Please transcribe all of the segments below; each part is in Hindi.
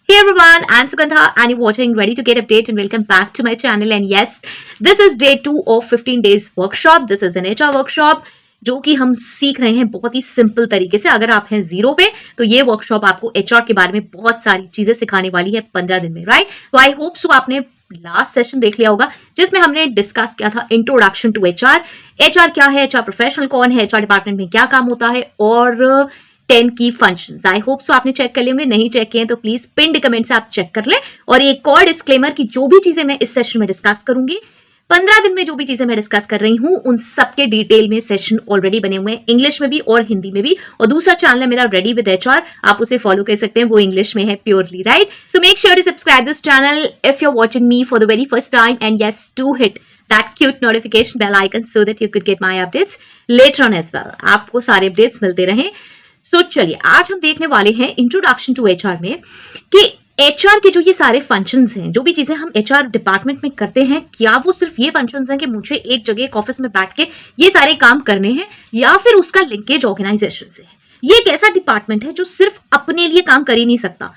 Hey everyone, I'm Sugandha and you're watching Ready to Get Update and welcome back to my channel. And yes, this is day 2 of 15 days workshop. This is an HR workshop जो कि हम सीख रहे हैं बहुत ही सिंपल तरीके से। अगर आप हैं जीरो पे तो ये वर्कशॉप आपको HR के बारे में बहुत सारी चीजें सिखाने वाली है 15 दिन में, राइट? तो आई होप सो आपने लास्ट सेशन देख लिया होगा जिसमें हमने डिस्कस किया था इंट्रोडक्शन टू HR। HR क्या है, HR प्रोफेशनल कौन है, HR डिपार्टमेंट में क्या काम होता है और 10 की फंक्शंस। आई होप सो आपने चेक कर लिए होंगे, नहीं चेक किए तो प्लीज पिन्ड कमेंट से आप चेक कर लें। और एक और डिस्क्लेमर कि जो भी चीजें मैं इस सेशन में डिस्कस करूंगी 15 दिन में जो भी चीजें मैं डिस्कस कर रही हूं उन सबके डिटेल में सेशन ऑलरेडी बने हुए हैं, इंग्लिश में भी और हिंदी में भी। और दूसरा चैनल है मेरा रेडी विद HR, आप उसे फॉलो कर सकते हैं, वो इंग्लिश में है purely, right? So make sure to subscribe this channel if you are watching me for the very first time and yes do hit that cute notification bell icon so that you could get my updates later on as well. आपको सारे अपडेट्स मिलते रहें। सो चलिए आज हम देखने वाले हैं इंट्रोडक्शन टू HR में कि HR के जो ये सारे फंक्शंस हैं, जो भी चीजें हम HR डिपार्टमेंट में करते हैं, क्या वो सिर्फ ये फंक्शंस हैं कि मुझे एक जगह एक ऑफिस में बैठ के ये सारे काम करने हैं, या फिर उसका लिंकेज ऑर्गेनाइजेशन से है। ये एक ऐसा डिपार्टमेंट है जो सिर्फ अपने लिए काम कर ही नहीं सकता।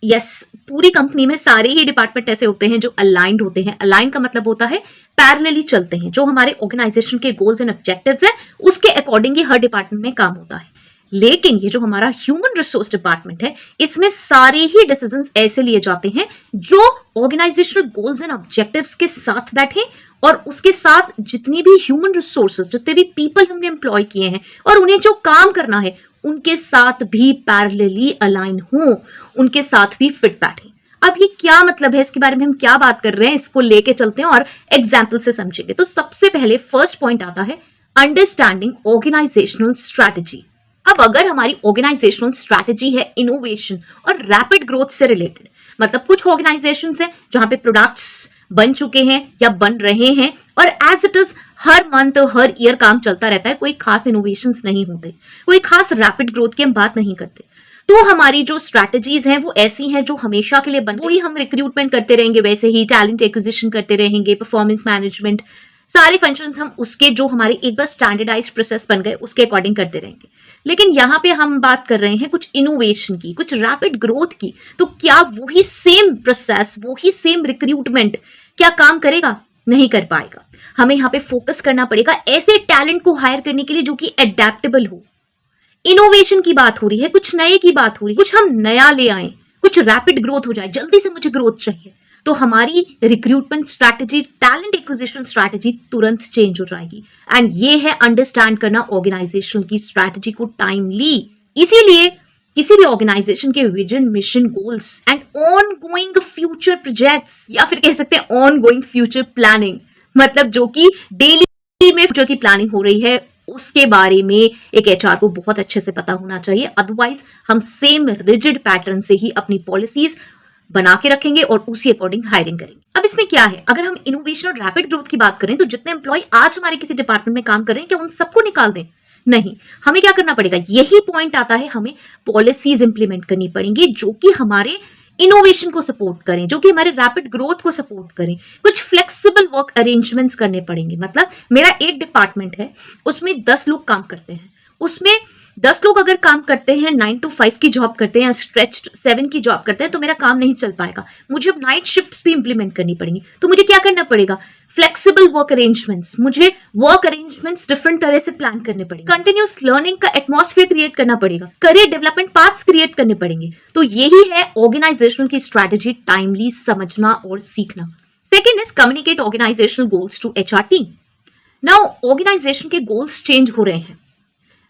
यस, पूरी कंपनी में सारे ही डिपार्टमेंट ऐसे होते हैं जो अलाइंड होते हैं। अलाइन का मतलब होता है पैरेलली चलते हैं, जो हमारे ऑर्गेनाइजेशन के गोल्स एंड ऑब्जेक्टिव्स हैं उसके अकॉर्डिंग ही हर डिपार्टमेंट में काम होता है। लेकिन ये जो हमारा ह्यूमन रिसोर्स डिपार्टमेंट है, इसमें सारे ही डिसीजंस ऐसे लिए जाते हैं जो ऑर्गेनाइजेशनल गोल्स एंड ऑब्जेक्टिव्स के साथ बैठे और उसके साथ जितनी भी ह्यूमन रिसोर्सेज, जितने भी पीपल हमने एम्प्लॉय किए हैं और उन्हें जो काम करना है उनके साथ भी पैरेलली अलाइन हो, उनके साथ भी फिट बैठे। अब ये क्या मतलब है, इसके बारे में हम क्या बात कर रहे हैं, इसको लेके चलते हैं और एग्जाम्पल से समझेंगे। तो सबसे पहले फर्स्ट पॉइंट आता है अंडरस्टैंडिंग ऑर्गेनाइजेशनल स्ट्रैटेजी। अब अगर हमारी ऑर्गेनाइजेशनल स्ट्रैटेजी है इनोवेशन और रैपिड ग्रोथ से रिलेटेड, मतलब कुछ ऑर्गेनाइजेशंस हैं जहां पे प्रोडक्ट्स बन चुके हैं या बन रहे हैं और एज इट इज हर मंथ हर ईयर काम चलता रहता है, कोई खास इनोवेशंस नहीं होते, कोई खास रैपिड ग्रोथ की हम बात नहीं करते। तो हमारी जो स्ट्रैटेजीज हैं वो ऐसी हैं जो हमेशा के लिए बन, वही हम रिक्रूटमेंट करते रहेंगे, वैसे ही टैलेंट एक्विजिशन करते रहेंगे, परफॉर्मेंस मैनेजमेंट, सारे फंक्शंस हम उसके जो हमारे एक बार स्टैंडर्डाइज्ड प्रोसेस बन गए उसके अकॉर्डिंग करते रहेंगे। लेकिन यहाँ पे हम बात कर रहे हैं कुछ इनोवेशन की, कुछ रैपिड ग्रोथ की। तो क्या वही सेम प्रोसेस, वही सेम रिक्रूटमेंट क्या काम करेगा? नहीं कर पाएगा। हमें यहाँ पे फोकस करना पड़ेगा ऐसे टैलेंट को हायर करने के लिए जो कि एडेप्टेबल हो। इनोवेशन की बात हो रही है, कुछ नए की बात हो रही है, कुछ हम नया ले आए, कुछ रैपिड ग्रोथ हो जाए, जल्दी से मुझे ग्रोथ चाहिए, तो हमारी recruitment strategy, talent acquisition strategy तुरंत चेंज हो जाएगी। एंड ये है अंडरस्टैंड करना ऑर्गेनाइजेशन की स्ट्रैटेजी को टाइमली। इसीलिए किसी भी ऑर्गेनाइजेशन के vision, mission, goals and on going future projects, या फिर कह सकते हैं ऑन गोइंग फ्यूचर प्लानिंग, मतलब जो कि डेली में फ्यूचर की प्लानिंग हो रही है उसके बारे में एक HR को बहुत अच्छे से पता होना चाहिए। अदरवाइज हम सेम रिजिड पैटर्न से ही अपनी पॉलिसीज बना के रखेंगे और उसी अकॉर्डिंग हायरिंग करेंगे। अब इसमें क्या है, अगर हम इनोवेशन और रैपिड ग्रोथ की बात करें तो जितने एम्प्लॉय आज हमारे किसी डिपार्टमेंट में काम कर रहे हैं क्या उन सबको निकाल दें? नहीं, हमें क्या करना पड़ेगा, यही पॉइंट आता है, हमें पॉलिसीज इंप्लीमेंट करनी पड़ेंगी जो कि हमारे इनोवेशन को सपोर्ट करें, जो कि हमारे रैपिड ग्रोथ को सपोर्ट करें। कुछ फ्लेक्सिबल वर्क अरेंजमेंट्स करने पड़ेंगे। मतलब मेरा एक डिपार्टमेंट है, उसमें 10 लोग काम करते हैं, उसमें 10 लोग अगर काम करते हैं 9 to 5 की जॉब करते हैं, स्ट्रेच्ड 7 की जॉब करते हैं, तो मेरा काम नहीं चल पाएगा। मुझे अब नाइट शिफ्ट्स भी इंप्लीमेंट करनी पड़ेंगी। तो मुझे क्या करना पड़ेगा, फ्लेक्सिबल वर्क अरेंजमेंट्स, मुझे वर्क अरेंजमेंट्स डिफरेंट तरह से प्लान करने पड़ेंगे, कंटिन्यूस लर्निंग का एटमॉस्फेयर क्रिएट करना पड़ेगा, करियर डेवलपमेंट पाथ्स क्रिएट करने पड़ेंगे। तो यही है ऑर्गेनाइजेशनल की स्ट्रैटेजी, टाइमली समझना और सीखना। Second is communicate organisational goals to HR team. Now organisation के गोल्स चेंज हो रहे हैं,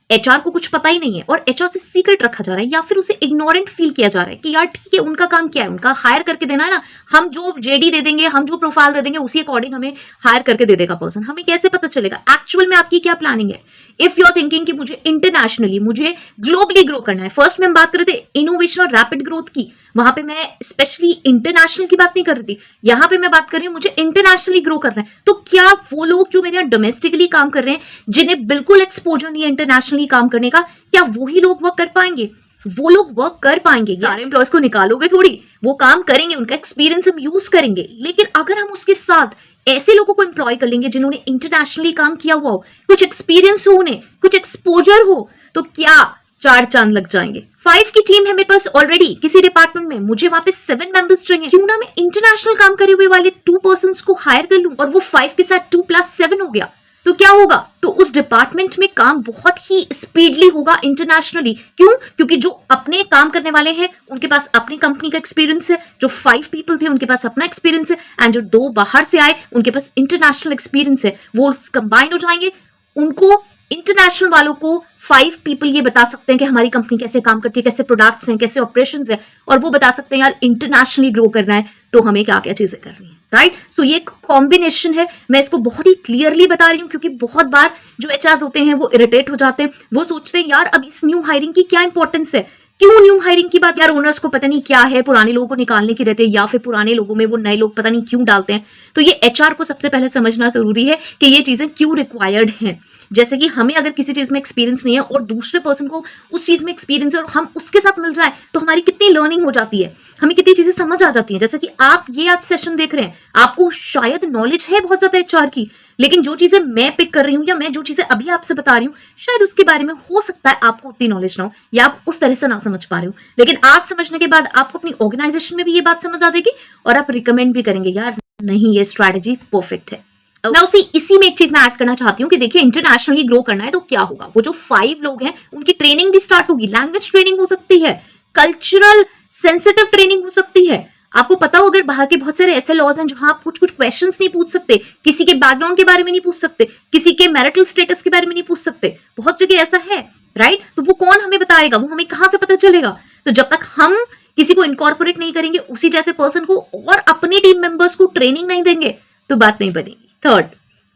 HR को कुछ पता ही नहीं है और HR से सीक्रेट रखा जा रहा है या फिर उसे इग्नोरेंट फील किया जा रहा है कि यार ठीक है, उनका काम क्या है, उनका हायर करके देना है ना, हम जो JD दे देंगे, हम जो प्रोफाइल दे देंगे उसी अकॉर्डिंग हमें हायर करके दे देगा पर्सन। हमें कैसे पता चलेगा एक्चुअल में आपकी क्या प्लानिंग है? इफ यू आर थिंकिंग कि मुझे इंटरनेशनली, मुझे ग्लोबली ग्रो करना है, फर्स्ट में हम बात कर रहे थे इनोवेशन और रैपिड ग्रोथ की, वहां पे मैं स्पेशली इंटरनेशनल की बात नहीं कर रही थी, यहाँ पे मैं बात कर रही हूँ मुझे इंटरनेशनली ग्रो करना है। तो क्या वो लोग जो मेरे यहाँ डोमेस्टिकली काम कर रहे हैं, जिन्हें बिल्कुल एक्सपोजर नहीं है इंटरनेशनली काम करने का, क्या वही लोग वर्क कर पाएंगे? वो लोग वर्क कर पाएंगे। सारे एम्प्लॉयज को निकालोगे थोड़ी, वो काम करेंगे, उनका एक्सपीरियंस हम यूज करेंगे। लेकिन अगर हम उसके साथ ऐसे लोगों को एम्प्लॉय कर लेंगे जिन्होंने इंटरनेशनली काम किया हुआ हो, कुछ एक्सपीरियंस हो, उन्हें कुछ एक्सपोजर हो, तो क्या 4 चांद लग जाएंगे। 5 की टीम है मेरे पास ऑलरेडी किसी डिपार्टमेंट में, मुझे वहां पे 7 मेंबर्स चाहिए। क्यों ना मैं इंटरनेशनल काम करे हुए वाले 2 पर्संस को हायर कर लूं और वो 5 के साथ 2 + 7 हो गया। तो क्या होगा, तो उस डिपार्टमेंट में काम बहुत ही स्पीडली होगा इंटरनेशनली। क्यों? क्योंकि जो अपने काम करने वाले हैं उनके पास अपनी कंपनी का एक्सपीरियंस है, जो 5 पीपल थे उनके पास अपना एक्सपीरियंस है, एंड जो 2 बाहर से आए उनके पास इंटरनेशनल एक्सपीरियंस है। वो कंबाइन हो जाएंगे। उनको इंटरनेशनल वालों को 5 पीपल ये बता सकते हैं कि हमारी कंपनी कैसे काम करती है, कैसे प्रोडक्ट्स हैं, कैसे ऑपरेशंस है, और वो बता सकते हैं यार इंटरनेशनली ग्रो करना है तो हमें क्या क्या चीजें करनी है, राइट। सो ये एक कॉम्बिनेशन है। मैं इसको बहुत ही क्लियरली बता रही हूँ क्योंकि बहुत बार जो एचआर होते हैं वो इरिटेट हो जाते हैं। वो सोचते हैं यार अब इस न्यू हायरिंग की क्या इंपॉर्टेंस है, क्यों न्यू हायरिंग की बात, यार ओनर्स को पता नहीं क्या है, पुराने लोगों को निकालने की रहते हैं, या फिर पुराने लोगों में वो नए लोग पता नहीं क्यों डालते हैं। तो ये एचआर को सबसे पहले समझना जरूरी है कि ये चीजें क्यों रिक्वायर्ड हैं। जैसे कि हमें अगर किसी चीज में एक्सपीरियंस नहीं है और दूसरे पर्सन को उस चीज में एक्सपीरियंस है और हम उसके साथ मिल जाए तो हमारी कितनी लर्निंग हो जाती है, हमें कितनी चीजें समझ आ जाती हैं। जैसे कि आप ये आज सेशन देख रहे हैं, आपको शायद नॉलेज है बहुत ज्यादा एचआर की, लेकिन जो चीजें मैं पिक कर रही हूँ या मैं जो चीजें अभी आपसे बता रही हूँ शायद उसके बारे में हो सकता है आपको उतनी नॉलेज ना हो या आप उस तरह से ना समझ पा रहे हो, लेकिन आज समझने के बाद आपको अपनी ऑर्गेनाइजेशन में भी ये बात समझ आ जाएगी और आप रिकमेंड भी करेंगे यार नहीं ये स्ट्रैटेजी परफेक्ट है। मैं इसी में एक चीज मैं ऐड करना चाहती हूँ कि देखिए इंटरनेशनली ग्रो करना है तो क्या होगा, वो जो 5 लोग हैं उनकी ट्रेनिंग भी स्टार्ट होगी, लैंग्वेज ट्रेनिंग हो सकती है, कल्चरल सेंसिटिव ट्रेनिंग हो सकती है। आपको पता हो अगर बाहर के बहुत सारे ऐसे लॉज हैं जहां आप कुछ कुछ क्वेश्चंस नहीं पूछ सकते, किसी के बैकग्राउंड के बारे में नहीं पूछ सकते, किसी के मैरिटल स्टेटस के बारे में नहीं पूछ सकते, बहुत जगह ऐसा है, राइट। तो वो कौन हमें बताएगा, वो हमें कहां से पता चलेगा। तो जब तक हम किसी को इनकॉर्पोरेट नहीं करेंगे उसी जैसे पर्सन को और अपने टीम मेंबर्स को ट्रेनिंग नहीं देंगे तो बात नहीं बनेगी। Third,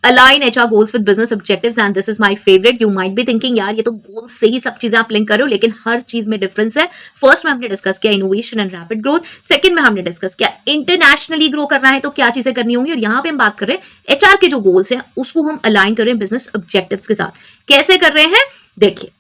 align HR goals with business objectives, and this is my favorite. You might be thinking यार ये तो गोल्स से ही सब चीजें आप लिंक कर रहे हो, लेकिन हर चीज में डिफरेंस है। फर्स्ट में हमने डिस्कस किया innovation and rapid growth, second में हमने डिस्कस किया इंटरनेशनली ग्रो करना है तो क्या चीजें करनी होंगी, और यहाँ पे हम बात कर रहे हैं HR के जो गोल्स हैं उसको हम अलाइन कर रहे हैं बिजनेस ऑब्जेक्टिव्स के साथ। कैसे कर रहे हैं देखिए,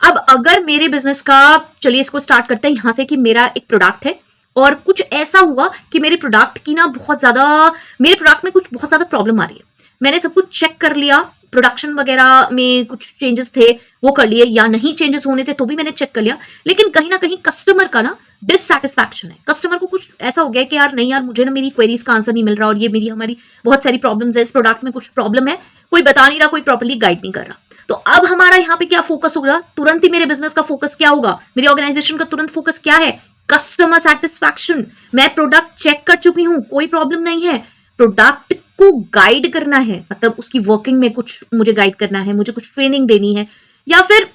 अब अगर मेरे बिजनेस का, चलिए इसको स्टार्ट करते हैं यहाँ से कि मेरा एक प्रोडक्ट है और कुछ ऐसा हुआ कि मेरे प्रोडक्ट की ना मेरे प्रोडक्ट में कुछ बहुत ज्यादा प्रॉब्लम आ रही है। मैंने सब कुछ चेक कर लिया, प्रोडक्शन वगैरह में कुछ चेंजेस थे वो कर लिए, या नहीं चेंजेस होने थे तो भी मैंने चेक कर लिया, लेकिन कहीं ना कहीं कस्टमर का ना डिससैटिस्फैक्शन है। कस्टमर को कुछ ऐसा हो गया कि यार नहीं यार मुझे ना मेरी क्वेरीज का आंसर नहीं मिल रहा और ये हमारी बहुत सारी प्रॉब्लम्स है, इस प्रोडक्ट में कुछ प्रॉब्लम है, कोई बता नहीं रहा, कोई प्रॉपर्ली गाइड नहीं कर रहा। तो अब हमारा यहाँ पे क्या फोकस होगा, तुरंत ही मेरे बिजनेस का फोकस क्या होगा, मेरी ऑर्गेनाइजेशन का तुरंत फोकस क्या है, कस्टमर सेटिस्फैक्शन। मैं प्रोडक्ट चेक कर चुकी हूँ, कोई प्रॉब्लम नहीं है, प्रोडक्ट को गाइड करना है, मतलब उसकी वर्किंग में कुछ मुझे गाइड करना है, मुझे कुछ ट्रेनिंग देनी है, या फिर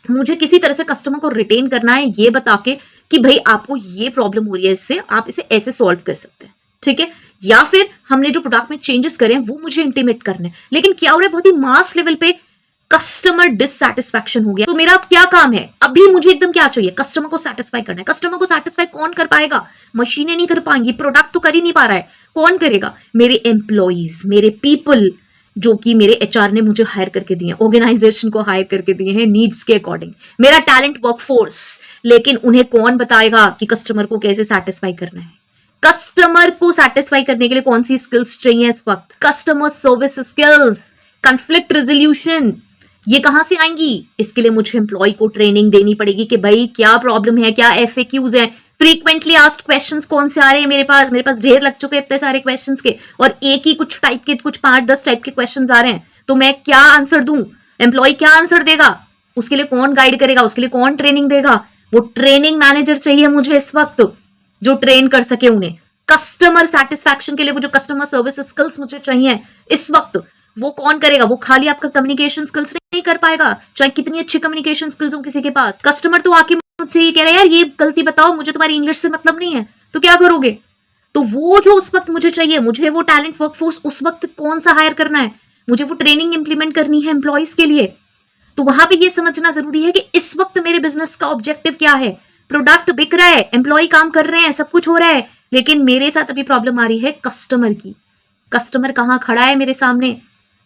मुझे किसी तरह से कस्टमर को रिटेन करना है ये बता के कि भाई आपको ये प्रॉब्लम हो रही है, इससे आप इसे ऐसे सॉल्व कर सकते हैं, ठीक है। या फिर हमने जो प्रोडक्ट में चेंजेस करे हैं वो मुझे इंटीमेट करने, लेकिन क्या हो रहा है बहुत ही मास लेवल पे कस्टमर डिससैटिस्फैक्शन हो गया। तो मेरा अब क्या काम है, अभी मुझे एकदम क्या चाहिए, कस्टमर को सेटिस्फाई करना है। कस्टमर को सेटिस्फाई कौन कर पाएगा, मशीनें नहीं कर पाएंगी, प्रोडक्ट तो कर ही नहीं पा रहा है, कौन करेगा, मेरे एम्प्लॉइज, मेरे पीपल जो कि मेरे एचआर ने मुझे हायर करके दिए, ऑर्गेनाइजेशन को हायर करके दिए हैं नीड्स के अकॉर्डिंग, मेरा टैलेंट वर्कफोर्स। लेकिन उन्हें कौन बताएगा कि कस्टमर को कैसे सेटिस्फाई करना है। कस्टमर को सेटिस्फाई करने के लिए कौन सी स्किल्स चाहिए इस वक्त, customer service skills, conflict resolution, ये कहां से आएंगी, इसके लिए मुझे एम्प्लॉय को ट्रेनिंग देनी पड़ेगी कि भाई क्या प्रॉब्लम है, क्या FAQs हैं, फ्रीक्वेंटली आस्क्ड क्वेश्चंस कौन से आ रहे हैं मेरे पास ढेर लग चुके हैं इतने सारे क्वेश्चंस के, और एक ही कुछ टाइप के कुछ 5-10 टाइप के क्वेश्चंस आ रहे हैं, तो मैं क्या आंसर दूं, एम्प्लॉय क्या आंसर देगा, उसके लिए कौन गाइड करेगा, उसके लिए कौन ट्रेनिंग देगा। वो ट्रेनिंग मैनेजर चाहिए मुझे इस वक्त जो ट्रेन कर सके उन्हें। कस्टमर सेटिस्फैक्शन के लिए वो जो कस्टमर सर्विस स्किल्स मुझे चाहिए इस वक्त, वो कौन करेगा, वो खाली आपका कम्युनिकेशन स्किल्स नहीं कर पाएगा, चाहे कितनी अच्छी कम्युनिकेशन स्किल्स हो किसी के पास। कस्टमर तो आके मुझसे ये कह रहा है यार ये गलती बताओ, मुझे तुम्हारी इंग्लिश से मतलब नहीं है, तो क्या करोगे। तो वो जो उस वक्त मुझे चाहिए, मुझे वो टैलेंट वर्कफोर्स उस वक्त कौन सा हायर करना है, मुझे वो ट्रेनिंग इंप्लीमेंट करनी है एम्प्लॉयज के लिए। तो वहां पे ये समझना जरूरी है कि इस वक्त मेरे बिजनेस का ऑब्जेक्टिव क्या है। प्रोडक्ट बिक रहा है, एम्प्लॉय काम कर रहे हैं, सब कुछ हो रहा है, लेकिन मेरे साथ अभी प्रॉब्लम आ रही है कस्टमर की। कस्टमर कहाँ खड़ा है मेरे सामने,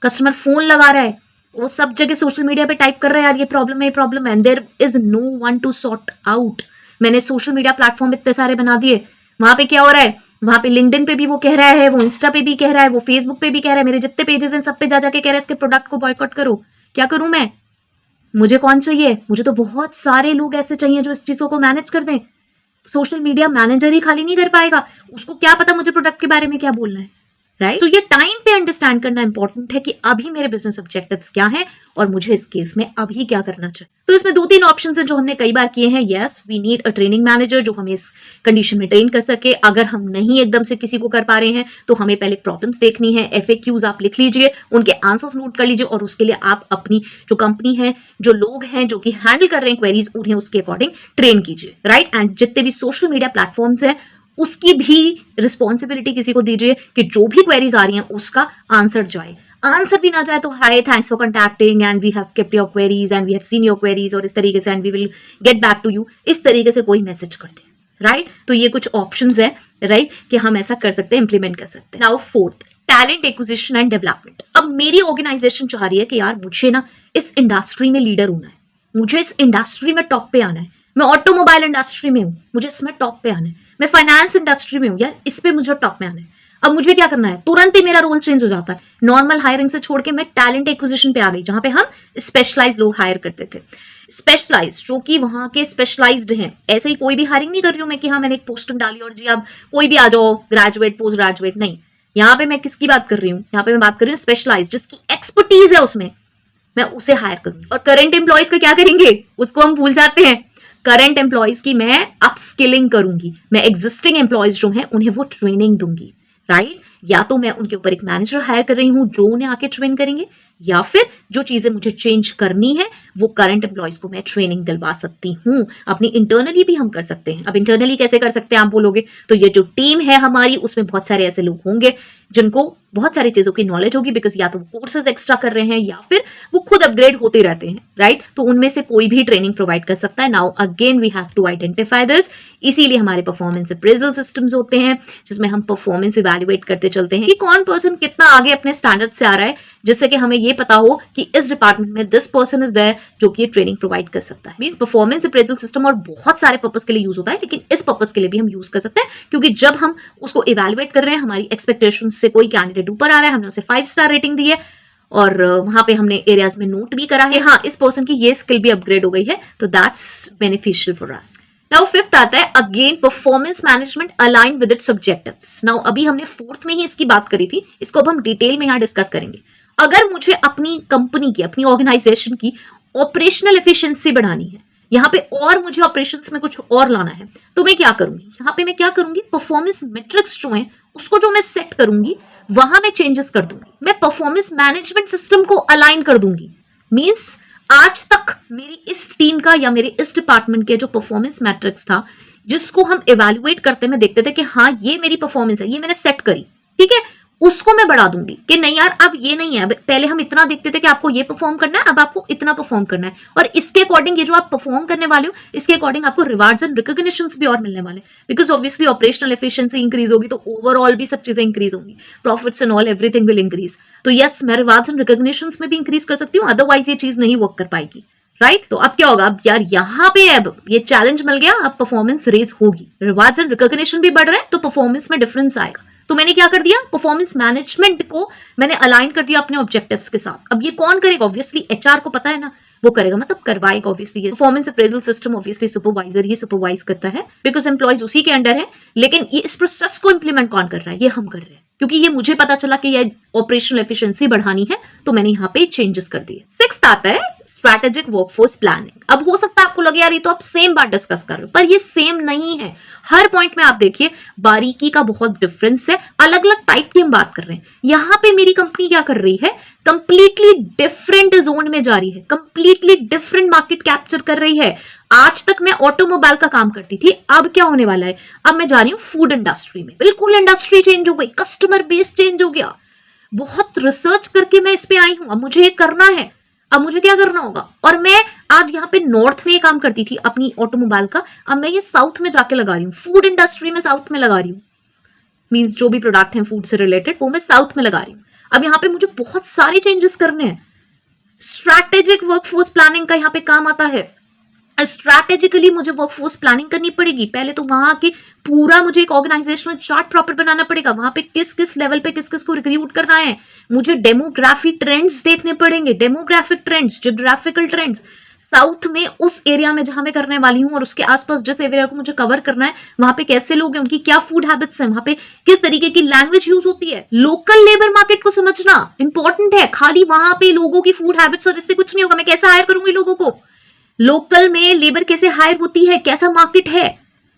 कस्टमर फोन लगा रहा है, वो सब जगह सोशल मीडिया पे टाइप कर रहा है यार ये प्रॉब्लम है, ये प्रॉब्लम है, there is no one to sort out. मैंने सोशल मीडिया प्लेटफॉर्म इतने सारे बना दिए, वहां पे क्या हो रहा है, वहां पे लिंक्डइन पे भी वो कह रहा है, वो इंस्टा पे भी कह रहा है, वो फेसबुक पे भी कह रहा है, मेरे जितने पेजेस हैं सब पे जा जाके कह रहा है इसके प्रोडक्ट को बॉयकॉट करो। क्या करूं मैं, मुझे कौन चाहिए? मुझे तो बहुत सारे लोग ऐसे चाहिए जो इस चीज़ों को मैनेज कर दें। सोशल मीडिया मैनेजर ही खाली नहीं कर पाएगा, उसको क्या पता मुझे प्रोडक्ट के बारे में क्या बोलना है, राइट? तो ये टाइम पे अंडरस्टैंड करना इंपॉर्टेंट है कि अभी मेरे बिजनेस ऑब्जेक्टिव्स क्या हैं और मुझे इस केस में अभी क्या करना चाहिए। तो इसमें 2-3 ऑप्शंस हैं जो हमने कई बार किए हैं। Yes, we need a training manager जो हमें इस कंडीशन में ट्रेन कर सके। अगर हम नहीं एकदम से किसी को कर पा रहे हैं तो हमें पहले प्रॉब्लम्स देखनी है, FAQs आप लिख लीजिए, उनके आंसर्स नोट कर लीजिए और उसके लिए आप अपनी जो कंपनी है, जो लोग हैं जो कि हैंडल कर रहे हैं क्वेरीज, उन्हें उसके अकॉर्डिंग ट्रेन कीजिए, राइट? एंड जितने भी सोशल मीडिया प्लेटफॉर्म्स हैं उसकी भी रिस्पॉन्सिबिलिटी किसी को दीजिए कि जो भी क्वेरीज आ रही हैं उसका आंसर जाए। आंसर भी ना जाए तो hi, thanks for contacting and we have kept your queries and we have seen your queries और इस तरीके से and we will get back to you, इस तरीके से कोई मैसेज कर दे, राइट? तो ये कुछ ऑप्शंस है, राइट, कि हम ऐसा कर सकते हैं, इंप्लीमेंट कर सकते हैं। Now fourth, talent acquisition and development. अब मेरी ऑर्गेनाइजेशन चाह रही है कि यार मुझे ना इस इंडस्ट्री में लीडर होना है, मुझे इस इंडस्ट्री में टॉप पे आना है। मैं ऑटोमोबाइल इंडस्ट्री में हूँ, मुझे इसमें टॉप पे आना है। मैं फाइनेंस इंडस्ट्री में हूँ, यार इस पे मुझे टॉप में आना है। अब मुझे क्या करना है? तुरंत ही मेरा रोल चेंज हो जाता है। नॉर्मल हायरिंग से छोड़ के मैं टैलेंट एक्विजिशन पे आ गई, जहां पे हम स्पेशलाइज लोग हायर करते थे। स्पेशलाइज जो कि वहां के स्पेशलाइज्ड हैं। ऐसे ही कोई भी हायरिंग नहीं कर रही हूँ मैं कि हाँ मैंने एक पोस्टिंग डाली और जी अब कोई भी आ जाओ, ग्रेजुएट, पोस्ट ग्रेजुएट, नहीं। यहाँ पे मैं किसकी बात कर रही हूँ? यहाँ पे मैं बात कर रही हूँ स्पेशलाइज, जिसकी एक्सपर्टीज है उसमें, मैं उसे हायर करूंगी। और करंट एम्प्लॉयज का क्या करेंगे? उसको हम भूल जाते हैं। करंट एम्प्लॉयज की मैं अपस्किलिंग करूंगी, मैं एग्जिस्टिंग एम्प्लॉयज जो हैं उन्हें वो ट्रेनिंग दूंगी, राइट? या तो मैं उनके ऊपर एक मैनेजर हायर कर रही हूं जो उन्हें आके ट्रेन करेंगे, या फिर जो चीजें मुझे चेंज करनी है वो करंट एम्प्लॉयज को मैं ट्रेनिंग दिलवा सकती हूँ। अपनी इंटरनली भी हम कर सकते हैं। अब इंटरनली कैसे कर सकते हैं आप बोलोगे, तो ये जो टीम है हमारी उसमें बहुत सारे ऐसे लोग होंगे जिनको बहुत सारी चीजों की नॉलेज होगी, बिकॉज या तो वो कोर्सेज एक्स्ट्रा कर रहे हैं या फिर वो खुद अपग्रेड होते रहते हैं, राइट? तो उनमें से कोई भी ट्रेनिंग प्रोवाइड कर सकता है। Now again we have to identify this, इसीलिए हमारे परफॉर्मेंस अप्रेजल सिस्टम्स होते हैं जिसमें हम परफॉर्मेंस इवैल्यूएट करते चलते हैं कि कौन पर्सन कितना आगे अपने स्टैंडर्ड से आ रहा है, जिससे कि हमें ये पता हो कि इस डिपार्टमेंट में दिस पर्सन इज देयर जो कि ट्रेनिंग प्रोवाइड कर सकता है। मींस परफॉर्मेंस अप्रेजल सिस्टम और बहुत सारे पर्पस के लिए यूज होता है, लेकिन इस पर्पस के लिए भी हम यूज कर सकते हैं क्योंकि जब हम उसको इवैल्यूएट कर रहे हैं, हमारी एक्सपेक्टेशन से कोई कैंडिडेट ऊपर आ रहा है, हमने उसे 5 स्टार रेटिंग दी है और वहां पे हमने एरियाज में नोट भी करा है, हाँ इस पर्सन की ये स्किल भी अपग्रेड हो गई है, तो that's beneficial for us. Now fifth आता है again performance management align with its objectives. Now अभी हमने फोर्थ में ही इसकी बात करी थी, इसको अब हम डिटेल में यहाँ डिस्कस करेंगे। अगर मुझे अपनी कंपनी की, अपनी ऑर्गेनाइजेशन की ऑपरेशनल एफिशिएंसी बढ़ानी है, यहाँ पे और मुझे ऑपरेशंस में कुछ और लाना है, तो मैं क्या करूंगी? यहाँ पे मैं क्या करूंगी? परफॉर्मेंस मेट्रिक्स जो है उसको जो मैं सेट करूंगी वहां मैं चेंजेस कर दूंगी। मैं परफॉर्मेंस मैनेजमेंट सिस्टम को अलाइन कर दूंगी। मींस आज तक मेरी इस टीम का या मेरे इस डिपार्टमेंट के जो परफॉर्मेंस मैट्रिक्स था, जिसको हम इवैल्यूएट करते में देखते थे कि हाँ ये मेरी परफॉर्मेंस है, ये मैंने सेट करी, ठीक है, उसको मैं बढ़ा दूंगी कि नहीं यार अब ये नहीं है। पहले हम इतना देखते थे कि आपको ये परफॉर्म करना है, अब आपको इतना परफॉर्म करना है, और इसके अकॉर्डिंग ये जो आप परफॉर्म करने वाले हो इसके अकॉर्डिंग आपको रिवार्ड्स एंड रिकॉग्निशंस भी और मिलने वाले, because obviously operational efficiency increase होगी तो ओवरऑल भी सब चीजें इंक्रीज होंगी, profits and all everything will increase. तो यस, मैं रिवार्ड्स एंड रिकॉग्निशंस में भी इंक्रीज कर सकती हूँ, अदरवाइज ये चीज नहीं वर्क कर पाएगी, राइट? तो अब क्या होगा? अब यार यहाँ पे अब ये चैलेंज मिल गया, अब परफॉर्मेंस रेज होगी, रिवार्ड्स एंड रिकॉग्निशन भी बढ़ रहे हैं तो परफॉर्मेंस में डिफरेंस आएगा। तो मैंने क्या कर दिया? परफॉर्मेंस मैनेजमेंट को मैंने अलाइन कर दिया अपने ऑब्जेक्टिव्स के साथ। अब ये कौन करेगा? ऑब्वियसली एचआर को पता है ना, वो करेगा, मतलब करवाएगा ऑब्वियसली। ये performance appraisal system obviously supervisor ही सुपरवाइज करता है, बिकॉज एम्प्लॉयज उसी के अंडर है, लेकिन ये इस प्रोसेस को इंप्लीमेंट कौन कर रहा है? ये हम कर रहे हैं, क्योंकि ये मुझे पता चला कि ये ऑपरेशनल एफिशिएंसी बढ़ानी है तो मैंने यहाँ पे चेंजेस कर दिए। सिक्स्थ आता है स्ट्रैटेजिक वर्कफोर्स प्लानिंग। अब हो सकता है आपको लगे यार ये तो आप सेम बात डिस्कस कर रहे हो, पर ये सेम नहीं है। हर पॉइंट में आप देखिए बारीकी का बहुत डिफरेंस है, अलग अलग टाइप की हम बात कर रहे हैं। यहाँ पे मेरी कंपनी क्या कर रही है? कंप्लीटली डिफरेंट जोन में जा रही है, कंप्लीटली डिफरेंट मार्केट कैप्चर कर रही है। आज तक मैं ऑटोमोबाइल का काम करती थी, अब क्या होने वाला है? अब मैं जा रही हूँ फूड इंडस्ट्री में। बिल्कुल इंडस्ट्री चेंज हो गई, कस्टमर बेस चेंज हो गया। बहुत रिसर्च करके मैं इस पे आई हूं, अब मुझे ये करना है, अब मुझे क्या करना होगा? और मैं आज यहाँ पे नॉर्थ में काम करती थी अपनी ऑटोमोबाइल का, अब मैं ये साउथ में जाके लगा रही हूँ, फूड इंडस्ट्री में साउथ में लगा रही हूँ। मींस जो भी प्रोडक्ट हैं फूड से रिलेटेड वो मैं साउथ में लगा रही हूँ। अब यहाँ पे मुझे बहुत सारे चेंजेस करने हैं। स्ट्रैटेजिक वर्कफोर्स प्लानिंग का यहाँ पे काम आता है। स्ट्रैटेजिकली मुझे वर्कफोर्स प्लानिंग करनी पड़ेगी। पहले तो वहां के पूरा मुझे एक ऑर्गेनाइजेशनल चार्ट प्रॉपर बनाना पड़ेगा, वहां पे किस किस लेवल पे किस किस को रिक्रूट करना है। मुझे डेमोग्राफी ट्रेंड्स देखने पड़ेंगे, demographic trends, geographical trends. South में उस एरिया में जहां मैं करने वाली हूँ और उसके आसपास जिस एरिया को मुझे कवर करना है, वहां पे कैसे लोग हैं, उनकी क्या फूड हैबिट्स हैं, वहां पे किस तरीके की लैंग्वेज यूज होती है। लोकल लेबर मार्केट को समझना इंपॉर्टेंट है। खाली वहां पे लोगों की फूड हैबिट्स और इससे कुछ नहीं होगा। मैं कैसे हायर करूंगी लोगों को, लोकल में लेबर कैसे हायर होती है, कैसा मार्केट है,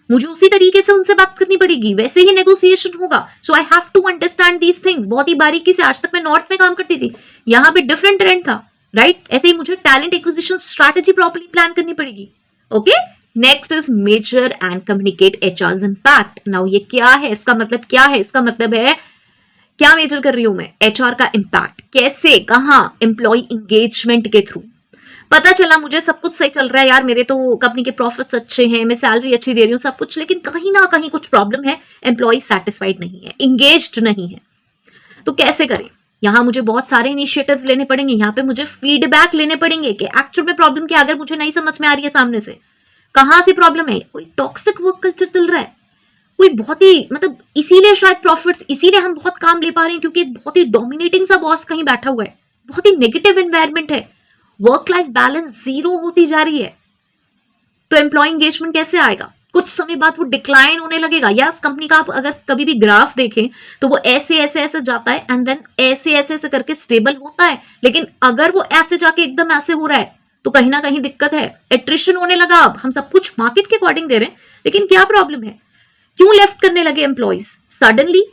मुझे उसी तरीके से उनसे बात करनी पड़ेगी, वैसे ही नेगोशिएशन होगा। So I have to understand these things बहुत ही बारीकी से। आज तक मैं नॉर्थ में काम करती थी, यहाँ पे डिफरेंट ट्रेंड था, राइट? ऐसे ही मुझे talent acquisition strategy properly plan करनी पड़ेगी। Okay, next is measure and communicate HR's impact. Now ये क्या है, इसका मतलब क्या है? इसका मतलब है क्या मेजर कर रही हूं मैं, एचआर का इम्पैक्ट कैसे, कहां, एम्प्लॉय इंगेजमेंट के थ्रू। पता चला मुझे सब कुछ सही चल रहा है यार, मेरे तो कंपनी के प्रॉफिट्स अच्छे हैं, मैं सैलरी अच्छी दे रही हूँ, सब कुछ, लेकिन कहीं ना कहीं कुछ प्रॉब्लम है, एम्प्लॉय सेटिस्फाइड नहीं है, इंगेज्ड नहीं है। तो कैसे करें? यहाँ मुझे बहुत सारे इनिशिएटिव्स लेने पड़ेंगे, यहाँ पे मुझे फीडबैक लेने पड़ेंगे कि एक्चुअल में प्रॉब्लम क्या, अगर मुझे नहीं समझ में आ रही है सामने से कहां से प्रॉब्लम है। कोई टॉक्सिक वर्क कल्चर चल रहा है, कोई बहुत ही मतलब इसीलिए शायद प्रॉफिट्स, इसीलिए हम बहुत काम ले पा रहे हैं क्योंकि एक बहुत ही डोमिनेटिंग सा बॉस कहीं बैठा हुआ है, बहुत ही नेगेटिव एनवायरनमेंट है, वर्क लाइफ बैलेंस जीरो होती जा रही है। तो एम्प्लॉय एंगेजमेंट कैसे आएगा? कुछ समय बाद वो डिक्लाइन होने लगेगा। यस, कंपनी का आप अगर कभी भी ग्राफ देखें तो वो ऐसे ऐसे ऐसे जाता है एंड देन ऐसे ऐसे ऐसे करके स्टेबल होता है, लेकिन अगर वो ऐसे जाके एकदम ऐसे हो रहा है तो कहीं ना कहीं दिक्कत है, एट्रिशन होने लगा। अब हम सब कुछ मार्केट के अकॉर्डिंग दे रहे हैं, लेकिन क्या प्रॉब्लम है, क्यों लेफ्ट करने लगे एम्प्लॉयज सडनली?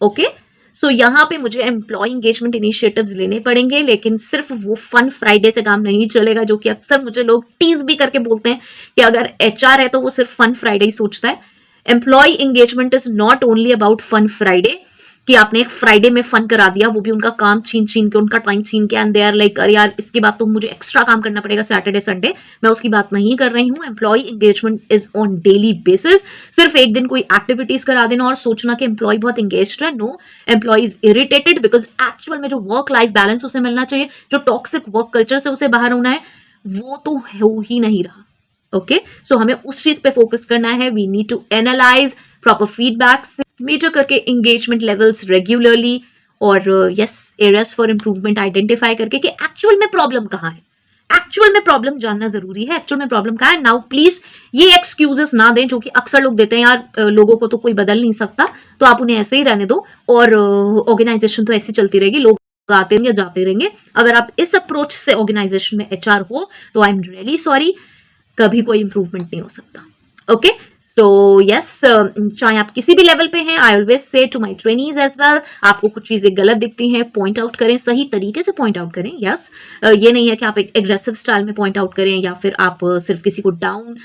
ओके, सो यहाँ पे मुझे एम्प्लॉय एंगेजमेंट इनिशिएटिव्स लेने पड़ेंगे, लेकिन सिर्फ वो फन फ्राइडे से काम नहीं चलेगा, जो कि अक्सर मुझे लोग टीज भी करके बोलते हैं कि अगर एचआर है तो वो सिर्फ फन फ्राइडे ही सोचता है। Employee engagement is not only about fun Friday, कि आपने एक फ्राइडे में फन करा दिया, वो भी उनका काम छीन छीन के, उनका टाइम छीन के, एंड दे आर लाइक अरे यार इसके बाद तो मुझे एक्स्ट्रा काम करना पड़ेगा सैटरडे संडे। मैं उसकी बात नहीं कर रही हूँ। Employee engagement is on daily basis. सिर्फ एक दिन कोई एक्टिविटीज करा देना और सोचना कि एम्प्लॉय बहुत एंगेज्ड है, no, employee is irritated because actual में जो वर्क लाइफ बैलेंस उसे मिलना चाहिए, जो टॉक्सिक वर्क कल्चर से उसे बाहर होना है, वो तो हो ही नहीं रहा। ओके, सो हमें उस चीज पे फोकस करना है। We need to analyse proper feedback, measure करके एंगेजमेंट लेवल्स रेगुलरली, और yes areas for improvement identify करके कि एक्चुअल में प्रॉब्लम कहाँ है। एक्चुअल में प्रॉब्लम जानना जरूरी है, एक्चुअल में प्रॉब्लम कहाँ है। नाउ प्लीज ये एक्सक्यूजेस ना दें जो कि अक्सर लोग देते हैं, यार लोगों को तो कोई बदल नहीं सकता तो आप उन्हें ऐसे ही रहने दो और ऑर्गेनाइजेशन तो ऐसी चलती रहेगी, लोग आते रहेंगे जाते रहेंगे। अगर आप इस अप्रोच से ऑर्गेनाइजेशन में एचआर हो तो आई एम रियली सॉरी, कभी कोई इंप्रूवमेंट नहीं हो सकता। ओके, सो यस, चाहे आप किसी भी लेवल पे हैं, I always say to my trainees as well, आपको कुछ चीजें गलत दिखती हैं पॉइंट आउट करें, सही तरीके से पॉइंट आउट करें। यस, ये नहीं है कि आप एक एग्रेसिव स्टाइल में पॉइंट आउट करें या फिर आप सिर्फ किसी को डाउन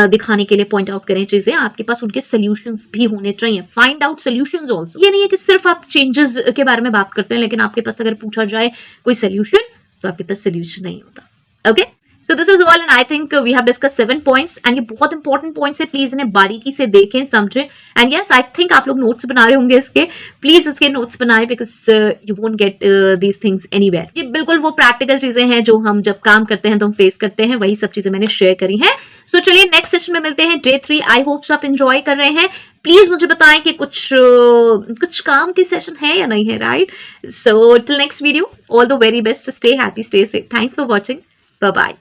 दिखाने के लिए पॉइंट आउट करें चीजें। आपके पास उनके सोल्यूशंस भी होने चाहिए, फाइंड आउट सोल्यूशंस ऑल्सो। ये नहीं है कि सिर्फ आप चेंजेस के बारे में बात करते हैं लेकिन आपके पास अगर पूछा जाए कोई सोल्यूशन तो आपके पास सोल्यूशन नहीं होता। Okay, so this is all and I think we have discussed 7 points and ये बहुत इंपॉर्टेंट पॉइंट्स है, प्लीज इन्हें बारीकी से देखें समझें। एंड यस, आई थिंक आप लोग नोट्स बना रहे होंगे इसके, प्लीज इसके नोट्स बनाएं because you won't get these things anywhere. ये बिल्कुल वो प्रैक्टिकल चीजें हैं जो हम जब काम करते हैं तो हम फेस करते हैं, वही सब चीजें मैंने शेयर करी हैं। सो चलिए नेक्स्ट सेशन में मिलते हैं, डे 3। आई होप्स आप इंजॉय कर रहे हैं। प्लीज मुझे बताएं कि कुछ काम की सेशन है या नहीं है, right? So till next video, all the very best, stay happy, stay safe, thanks for watching, bye bye.